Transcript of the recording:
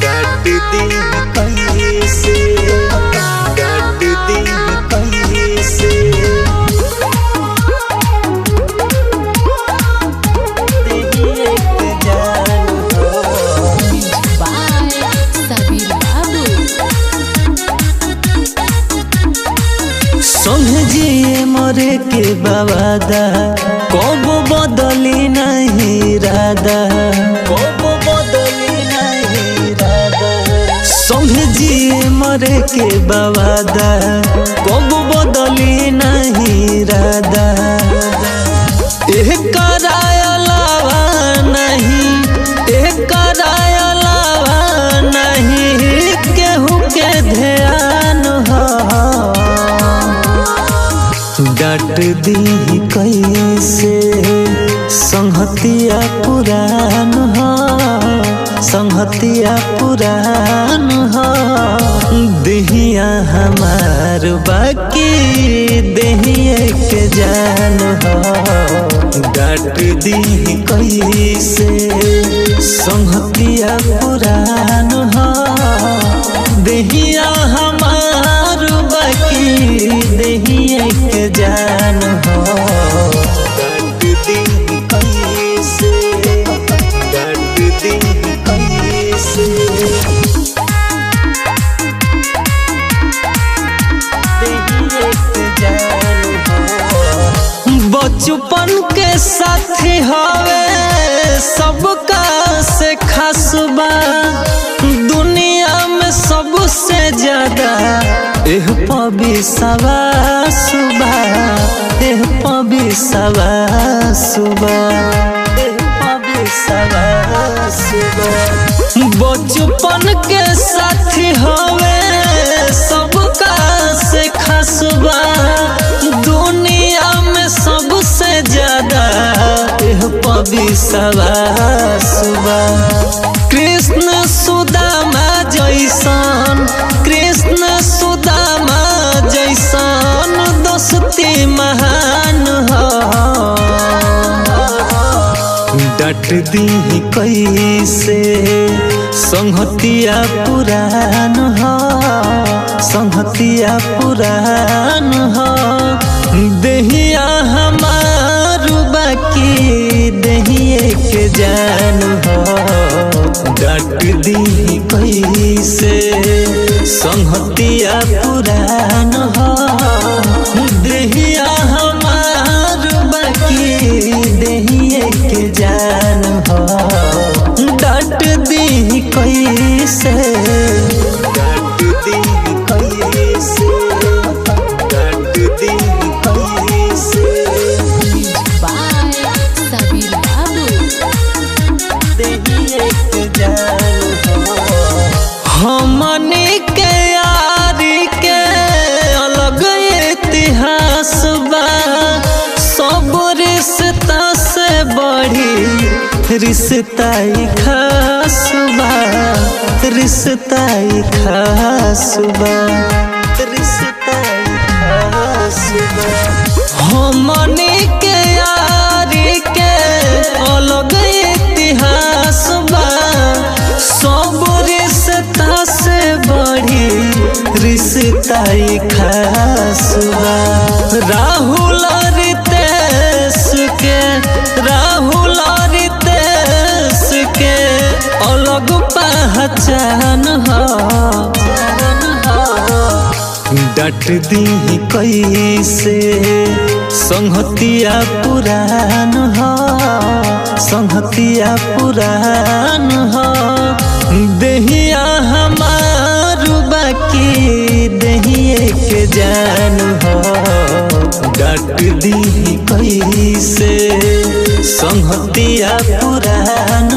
डांट दी कैसे, डांट दी कैसे। समझिए मोरे के बावादा कब बदली नहीं राधा, कब बदली नहीं राधा। समझिए मोरे के बावादा कब बदली नहीं राधा। एक करायलावा नहीं, एक करायलावा नहीं केहू के ध्यान हो। डांट दी कैसे संहतिया पुरान हो, संहतिया पुरान हो। देहिया हमार बाकी देहिए के जान हो। डांट दी कैसे संहतिया पुरान हो। देहिया हमार बाकी देहिए के जान हो। डांट दी कैसे, डांट दी कैसे। देहिए के जान हो। बचपन के साथी हवे सबका से खास बा। दुनिया में सबसे ज्यादा एह पबिसवा सुबह, एह पबिसवा सुबह, एह पबिसवा सुबह। बचपन के साथी हवे सबका से खासबा। दुनिया में सबसे ज्यादा एह पबिसवा सुबह। कृष्ण सुदामा जैसन, कृष्ण सुदामा जैसन दोस्ती महान हो। डांट दी कैसे संहतिया पुरान हो, संहतिया पुरान हो। देहिया हमार बाकी देहिए के जान हो। डांट दी कैसे संहतिया पुरान हो। देहिया हमार बाकी देहिए के जान हो। डांट दी कैसे, डांट दी कैसे, डांट दी कैसे। देहिए के जान हो। हमनी के यारी के अलग इतिहास बा। सब रिश्ता से बढ़ी रिश्ता ही खास बा, रिश्ता ही खास बा, रिश्ता ही खास बा। हमनी के यारी के अलग इतिहास बा। सब रिश्ता से बढ़ी रिश्ता ही खास बा। राहुल रितेश के, राहुल रितेश के अलग पहचान हो। डांट दी कैसे संहतिया पुरान हो, संहतिया पुरान हो। देहिया हमार बाकी देहिए के जान हो। डांट दी कैसे संहतिया पुरान